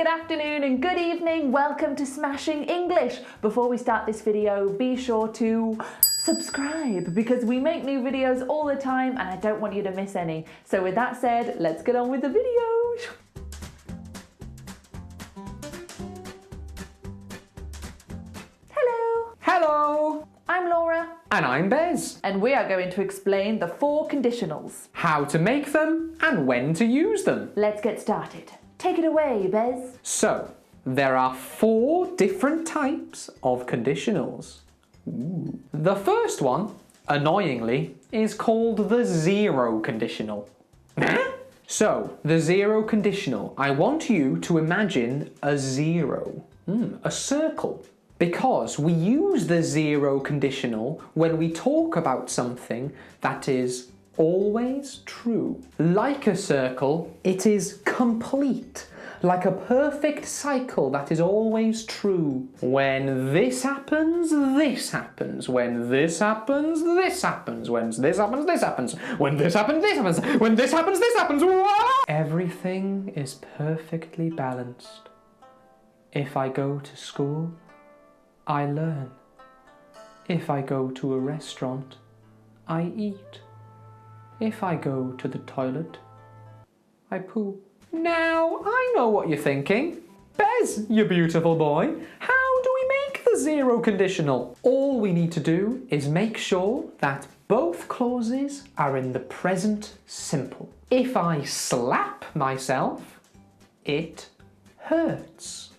good afternoon and good evening. Welcome to Smashing English. Before we start this video, be sure to subscribe because we make new videos all the time and I don't want you to miss any. So with that said, let's get on with the video. Hello. Hello. I'm Laura. And I'm Bez. And we are going to explain the 4 conditionals. How to make them and when to use them. Let's get started. Take it away, Bez. So, there are 4 different types of conditionals. Ooh. The first one, annoyingly, is called the zero conditional. So, the zero conditional, I want you to imagine a zero, a circle. Because we use the zero conditional when we talk about something that is always true. Like a circle, it is complete. Like a perfect cycle that is always true. When this happens, this happens. When this happens, this happens. When this happens, this happens. When this happens, this happens. When this happens, this happens. Everything is perfectly balanced. If I go to school, I learn. If I go to a restaurant, I eat. If I go to the toilet, I poo. Now, I know what you're thinking. Bez, you beautiful boy, how do we make the zero conditional? All we need to do is make sure that both clauses are in the present simple. If I slap myself, it hurts.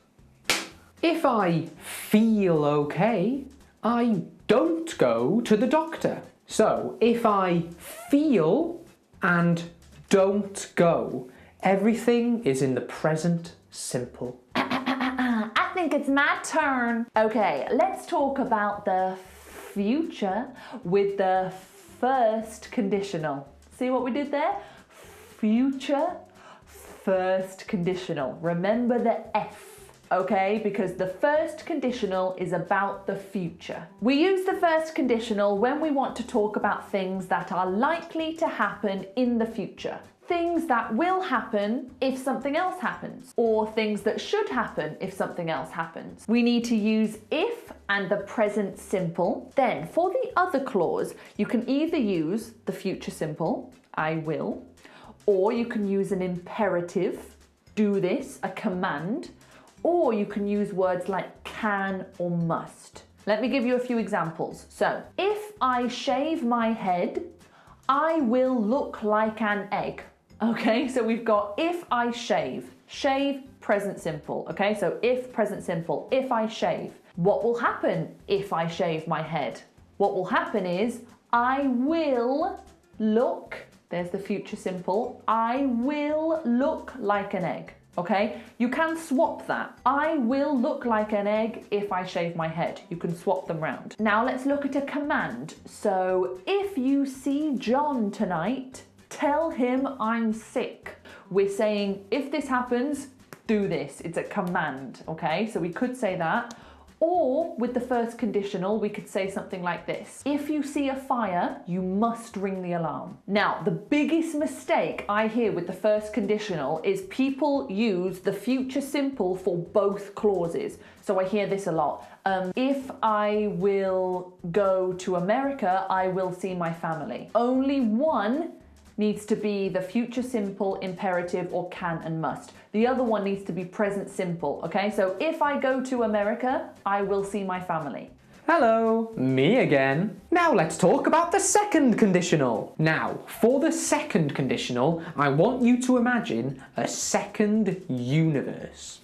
If I feel okay, I don't go to the doctor. So, if I feel and don't go, everything is in the present simple. I think it's my turn. Okay, let's talk about the future with the first conditional. See what we did there? Future, first conditional. Remember the F. Okay, because the first conditional is about the future. We use the first conditional when we want to talk about things that are likely to happen in the future. Things that will happen if something else happens, or things that should happen if something else happens. We need to use if and the present simple. Then for the other clause, you can either use the future simple, I will, or you can use an imperative, do this, a command, or you can use words like can or must. Let me give you a few examples. So, if I shave my head, I will look like an egg. Okay, so we've got if I shave. Shave, present simple. Okay, so if, present simple. If I shave. What will happen if I shave my head? What will happen is I will look, there's the future simple, I will look like an egg. Okay, you can swap that. I will look like an egg if I shave my head. You can swap them round. Now let's look at a command. So if you see John tonight, tell him I'm sick. We're saying if this happens, do this. It's a command, okay? So we could say that. Or with the first conditional, we could say something like this. If you see a fire, you must ring the alarm. Now, the biggest mistake I hear with the first conditional is people use the future simple for both clauses. So I hear this a lot. If I will go to America, I will see my family. Only one needs to be the future simple, imperative, or can and must. The other one needs to be present simple, okay? So if I go to America, I will see my family. Hello, me again. Now let's talk about the second conditional. Now, for the second conditional, I want you to imagine a second universe.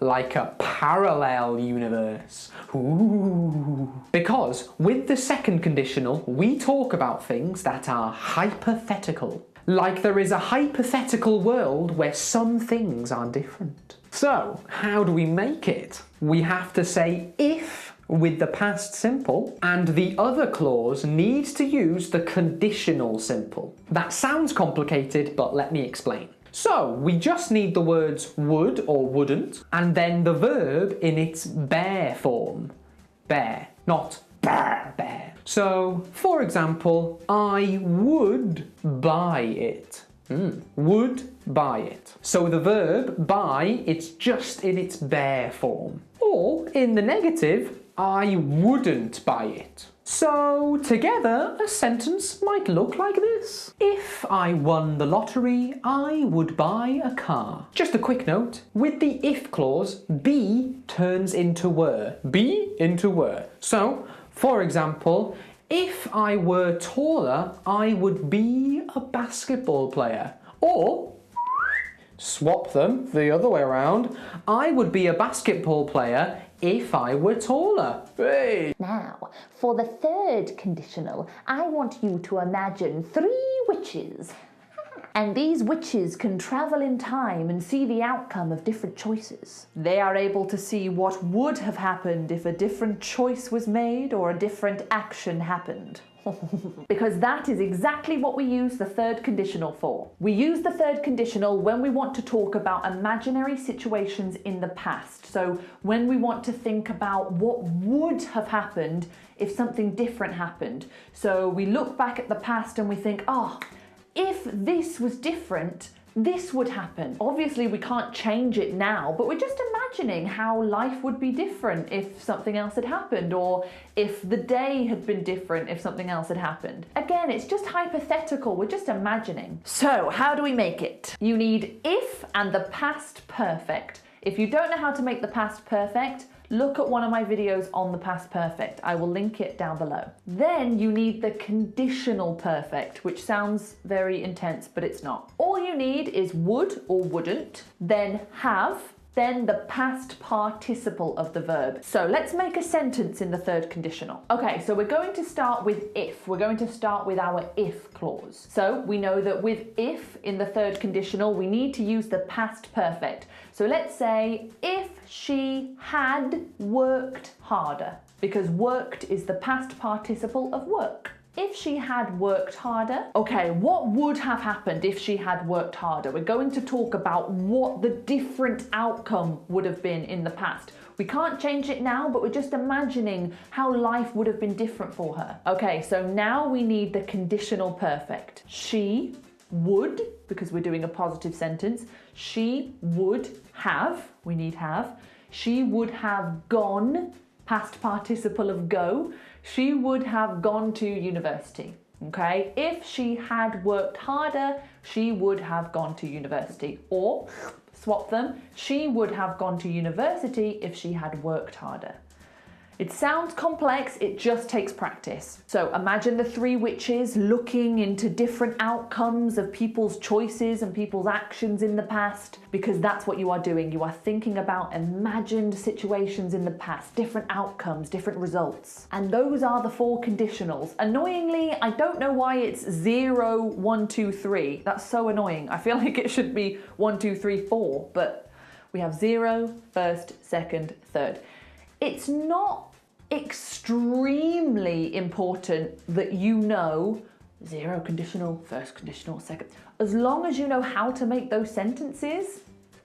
Like a parallel universe. Ooh. Because with the second conditional, we talk about things that are hypothetical. Like there is a hypothetical world where some things are different. So, how do we make it? We have to say if with the past simple, and the other clause needs to use the conditional simple. That sounds complicated, but let me explain. So, we just need the words would or wouldn't, and then the verb in its bare form. Bare, not bear. So, for example, I would buy it. Would buy it. So the verb buy, it's just in its bare form. Or in the negative, I wouldn't buy it. So together, a sentence might look like this. If I won the lottery, I would buy a car. Just a quick note, with the if clause, be turns into were. Be into were. So, for example, if I were taller, I would be a basketball player. Or, swap them the other way around, I would be a basketball player if I were taller. Hey. Now, for the third conditional, I want you to imagine 3 witches. And these witches can travel in time and see the outcome of different choices. They are able to see what would have happened if a different choice was made or a different action happened. Because that is exactly what we use the third conditional for. We use the third conditional when we want to talk about imaginary situations in the past. So when we want to think about what would have happened if something different happened. So we look back at the past and we think, oh, if this was different, this would happen. Obviously we can't change it now, but we're just imagining how life would be different if something else had happened, or if the day had been different if something else had happened. Again, it's just hypothetical, we're just imagining. So how do we make it? You need if and the past perfect. If you don't know how to make the past perfect, look at one of my videos on the past perfect. I will link it down below. Then you need the conditional perfect, which sounds very intense, but it's not. All you need is would or wouldn't, then have, then the past participle of the verb. So let's make a sentence in the third conditional. Okay, so we're going to start with if. We're going to start with our if clause. So we know that with if in the third conditional, we need to use the past perfect. So let's say if she had worked harder, because worked is the past participle of work. If she had worked harder, okay, what would have happened if she had worked harder? We're going to talk about what the different outcome would have been in the past. We can't change it now, but we're just imagining how life would have been different for her. Okay, so now we need the conditional perfect. She would, because we're doing a positive sentence, she would have, we need have, she would have gone, past participle of go, she would have gone to university. Okay, if she had worked harder, she would have gone to university. Or swap them, she would have gone to university if she had worked harder. It sounds complex, it just takes practice. So imagine the 3 witches looking into different outcomes of people's choices and people's actions in the past, because that's what you are doing. You are thinking about imagined situations in the past, different outcomes, different results. And those are the 4 conditionals. Annoyingly, I don't know why it's 0, 1, 2, 3. That's so annoying. I feel like it should be 1, 2, 3, 4, but we have 0, first, second, third. It's not extremely important that you know 0 conditional, first conditional, second. As long as you know how to make those sentences,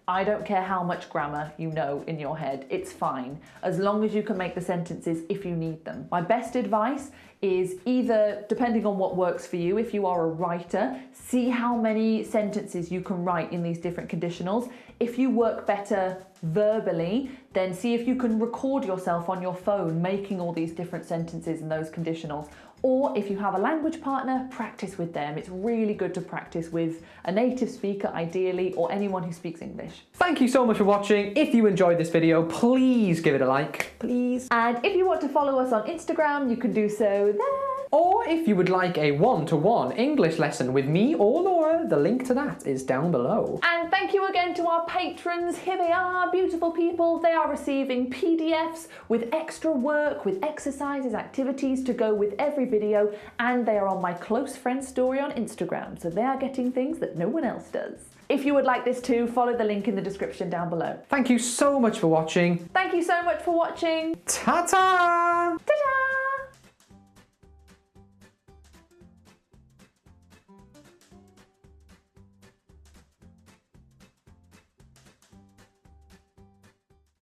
I don't care how much grammar you know in your head, it's fine. As long as you can make the sentences if you need them. My best advice is either, depending on what works for you, if you are a writer, see how many sentences you can write in these different conditionals. If you work better verbally, then see if you can record yourself on your phone making all these different sentences in those conditionals. Or if you have a language partner, practice with them. It's really good to practice with a native speaker ideally, or anyone who speaks English. Thank you so much for watching. If you enjoyed this video, please give it a like, please. And if you want to follow us on Instagram, you can do so there. Or if you would like a one-to-one English lesson with me or Laura, the link to that is down below. And thank you again to our patrons. Here they are, beautiful people. They are receiving PDFs with extra work, with exercises, activities to go with every video, and they are on my close friend story on Instagram, so they are getting things that no one else does. If you would like this too, follow the link in the description down below. Thank you so much for watching. Thank you so much for watching. Ta-ta!